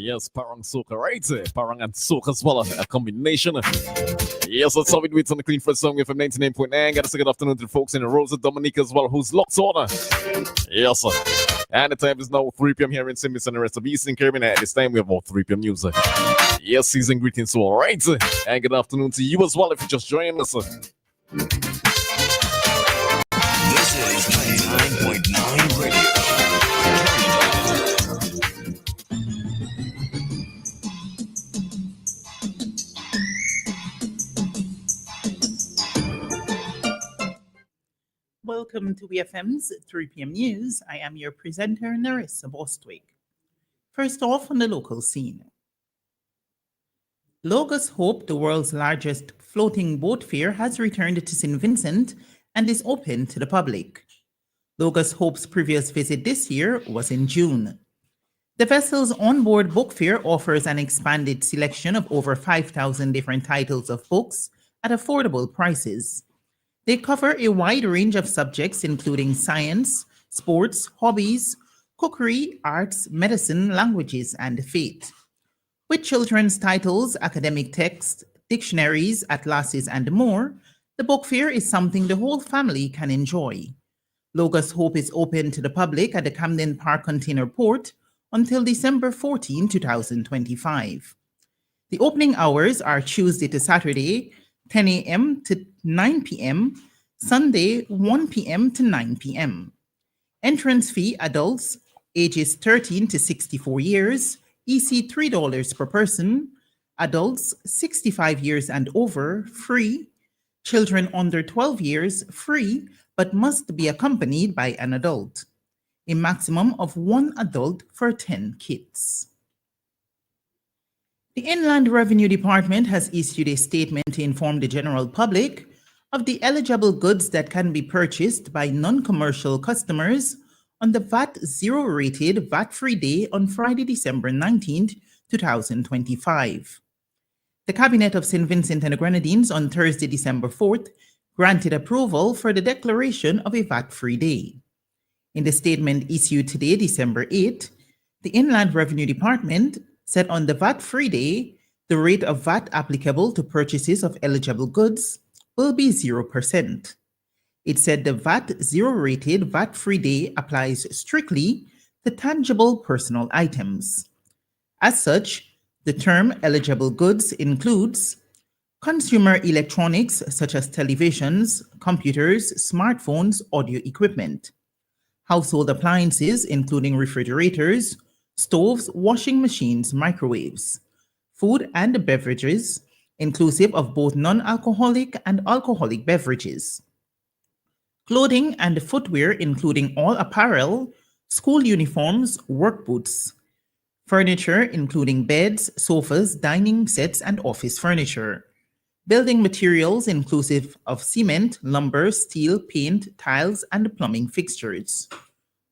Yes, Parang Soca, right? Parang and Soca as well, a combination. Yes, let's have it with on the Clean Fresh Song from 99.9. Got a good afternoon to the folks in the Rosa Dominica as well, who's locked on. Yes, sir. And the time is now 3 p.m. here in Simmons and the rest of Eastern Caribbean. At this time, we have about 3 p.m. news. Yes, season greetings to all right. And good afternoon to you as well if you just joined us. This is 99.9 Radio. Welcome to BFM's 3 p.m. News. I am your presenter, Narissa Bostwick. First off, on the local scene. Logos Hope, the world's largest floating boat fair, has returned to St. Vincent and is open to the public. Logos Hope's previous visit this year was in June. The vessel's onboard book fair offers an expanded selection of over 5,000 different titles of books at affordable prices. They cover a wide range of subjects, including science, sports, hobbies, cookery, arts, medicine, languages, and faith. With children's titles, academic texts, dictionaries, atlases, and more, the book fair is something the whole family can enjoy. Logos Hope is open to the public at the Camden Park Container Port until December 14, 2025. The opening hours are Tuesday to Saturday, 10 a.m. to 9 p.m., Sunday, 1 p.m. to 9 p.m. Entrance fee, adults ages 13 to 64 years, EC $3 per person, adults 65 years and over, free, children under 12 years, free, but must be accompanied by an adult. A maximum of 1 adult for 10 kids. The Inland Revenue Department has issued a statement to inform the general public of the eligible goods that can be purchased by non-commercial customers on the VAT zero-rated VAT-free day on Friday, December 19, 2025. The Cabinet of St. Vincent and the Grenadines on Thursday, December 4th, granted approval for the declaration of a VAT-free day. In the statement issued today, December 8th, the Inland Revenue Department said on the VAT-free day, the rate of VAT applicable to purchases of eligible goods will be 0%. It said the VAT zero-rated VAT-free day applies strictly to tangible personal items. As such, the term eligible goods includes consumer electronics such as televisions, computers, smartphones, audio equipment, household appliances including refrigerators, stoves, washing machines, microwaves, food and beverages, inclusive of both non-alcoholic and alcoholic beverages, clothing and footwear, including all apparel, school uniforms, work boots, furniture, including beds, sofas, dining sets, and office furniture, building materials, inclusive of cement, lumber, steel, paint, tiles, and plumbing fixtures,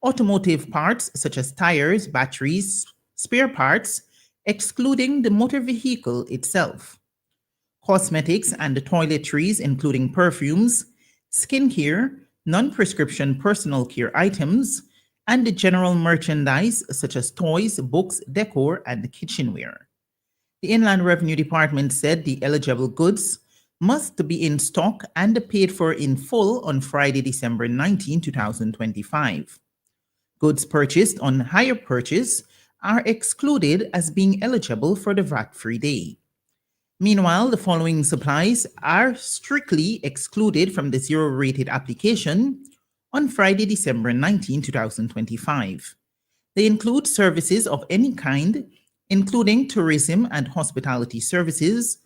automotive parts such as tires, batteries, spare parts, excluding the motor vehicle itself, cosmetics and toiletries, including perfumes, skincare, non-prescription personal care items, and the general merchandise such as toys, books, decor, and kitchenware. The Inland Revenue Department said the eligible goods must be in stock and paid for in full on Friday, December 19, 2025. Goods purchased on hire purchase are excluded as being eligible for the VAT-free day. Meanwhile, the following supplies are strictly excluded from the zero-rated application on Friday, December 19, 2025. They include services of any kind, including tourism and hospitality services,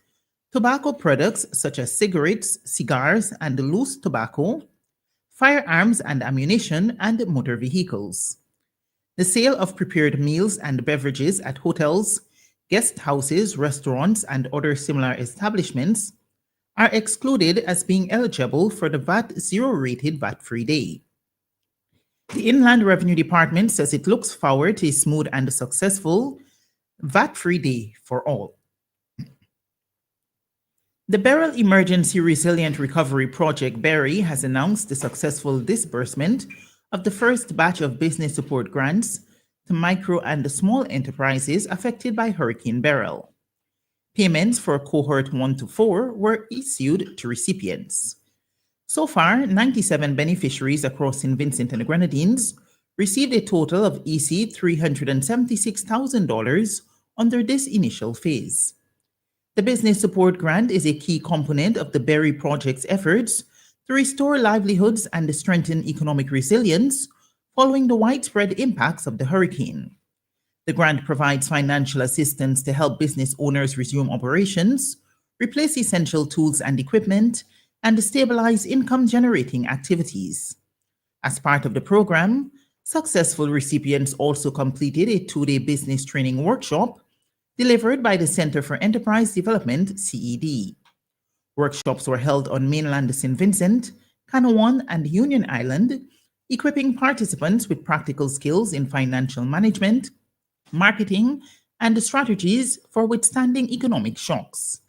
tobacco products such as cigarettes, cigars, and loose tobacco, firearms and ammunition, and motor vehicles. The sale of prepared meals and beverages at hotels, guest houses, restaurants, and other similar establishments are excluded as being eligible for the VAT zero-rated VAT-free day. The Inland Revenue Department says it looks forward to a smooth and successful VAT-free day for all. The Beryl Emergency Resilient Recovery Project, BERRY, has announced the successful disbursement of the first batch of business support grants to micro and small enterprises affected by Hurricane Beryl. Payments for cohort 1 to 4 were issued to recipients. So far, 97 beneficiaries across St. Vincent and the Grenadines received a total of EC $376,000 under this initial phase. The Business Support Grant is a key component of the Berry Project's efforts to restore livelihoods and strengthen economic resilience following the widespread impacts of the hurricane. The grant provides financial assistance to help business owners resume operations, replace essential tools and equipment, and stabilize income-generating activities. As part of the program, successful recipients also completed a 2-day business training workshop delivered by the Center for Enterprise Development, CED. Workshops were held on mainland St. Vincent, Canouan, and Union Island, equipping participants with practical skills in financial management, marketing, and strategies for withstanding economic shocks.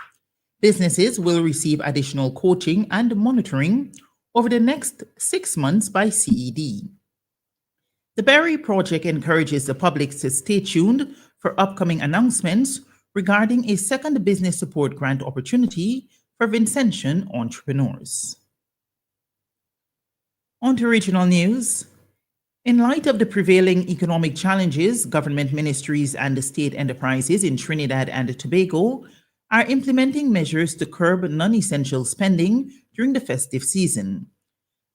Businesses will receive additional coaching and monitoring over the next 6 months by CED. The Berry Project encourages the public to stay tuned for upcoming announcements regarding a second business support grant opportunity for Vincentian entrepreneurs. On to regional news. In light of the prevailing economic challenges, government ministries and state enterprises in Trinidad and Tobago are implementing measures to curb non-essential spending during the festive season.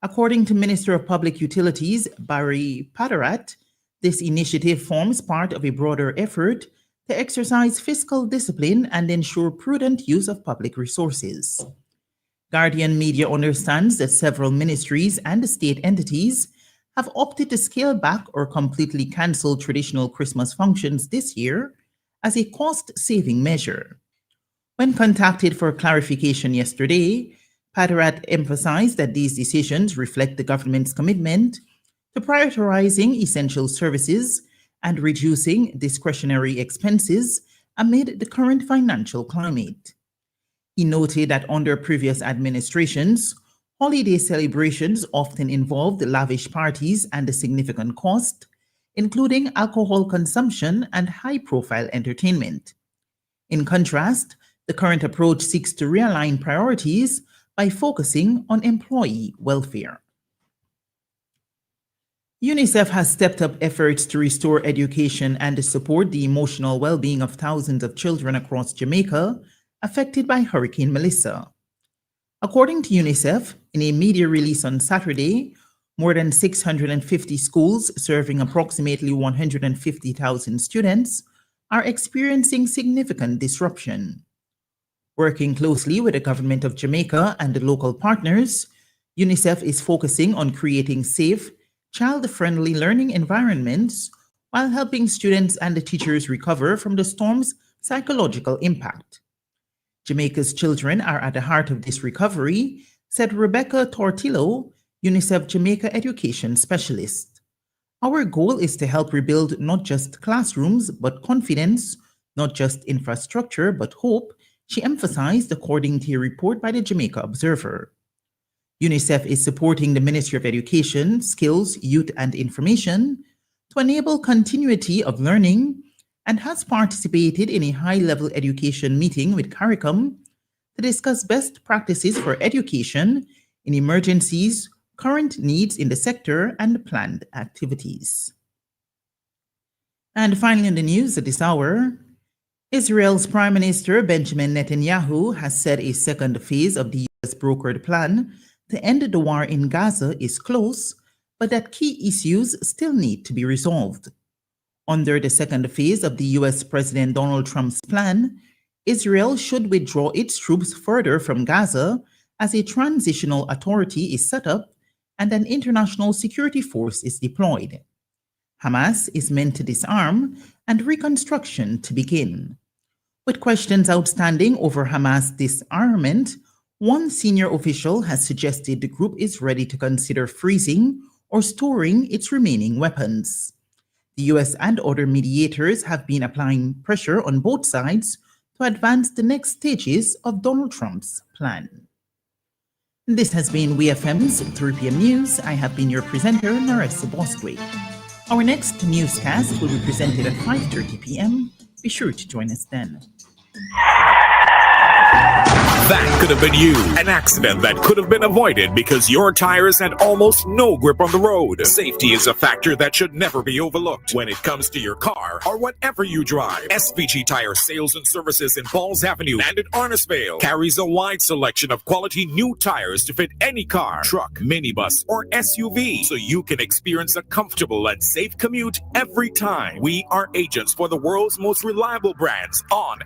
According to Minister of Public Utilities Barry Padarat, this initiative forms part of a broader effort to exercise fiscal discipline and ensure prudent use of public resources. Guardian Media understands that several ministries and state entities have opted to scale back or completely cancel traditional Christmas functions this year as a cost-saving measure. When contacted for clarification yesterday, Padarat emphasized that these decisions reflect the government's commitment to prioritizing essential services and reducing discretionary expenses amid the current financial climate. He noted that under previous administrations, holiday celebrations often involved lavish parties and a significant cost, including alcohol consumption and high-profile entertainment. In contrast, the current approach seeks to realign priorities by focusing on employee welfare. UNICEF has stepped up efforts to restore education and support the emotional well-being of thousands of children across Jamaica affected by Hurricane Melissa. According to UNICEF, in a media release on Saturday, more than 650 schools serving approximately 150,000 students are experiencing significant disruption. Working closely with the government of Jamaica and the local partners, UNICEF is focusing on creating safe, child-friendly learning environments while helping students and the teachers recover from the storm's psychological impact. Jamaica's children are at the heart of this recovery, said Rebecca Tortillo, UNICEF Jamaica Education Specialist. Our goal is to help rebuild not just classrooms, but confidence, not just infrastructure, but hope, she emphasized, according to a report by the Jamaica Observer. UNICEF is supporting the Ministry of Education, Skills, Youth and Information to enable continuity of learning and has participated in a high-level education meeting with CARICOM to discuss best practices for education in emergencies, current needs in the sector, and planned activities. And finally in the news at this hour, Israel's Prime Minister Benjamin Netanyahu has said a second phase of the U.S. brokered plan to end the war in Gaza is close, but that key issues still need to be resolved. Under the second phase of the U.S. President Donald Trump's plan, Israel should withdraw its troops further from Gaza as a transitional authority is set up and an international security force is deployed. Hamas is meant to disarm and reconstruction to begin. With questions outstanding over Hamas disarmament, one senior official has suggested the group is ready to consider freezing or storing its remaining weapons. The U.S. and other mediators have been applying pressure on both sides to advance the next stages of Donald Trump's plan. This has been WeFM's 3 p.m. News. I have been your presenter, Naressa Bosque. Our next newscast will be presented at 5:30 p.m. Be sure to join us then. That could have been you. An accident that could have been avoided because your tires had almost no grip on the road. Safety is a factor that should never be overlooked when it comes to your car or whatever you drive. SVG Tire Sales and Services in Balls Avenue and in Arnisvale carries a wide selection of quality new tires to fit any car, truck, minibus, or SUV, so you can experience a comfortable and safe commute every time. We are agents for the world's most reliable brands on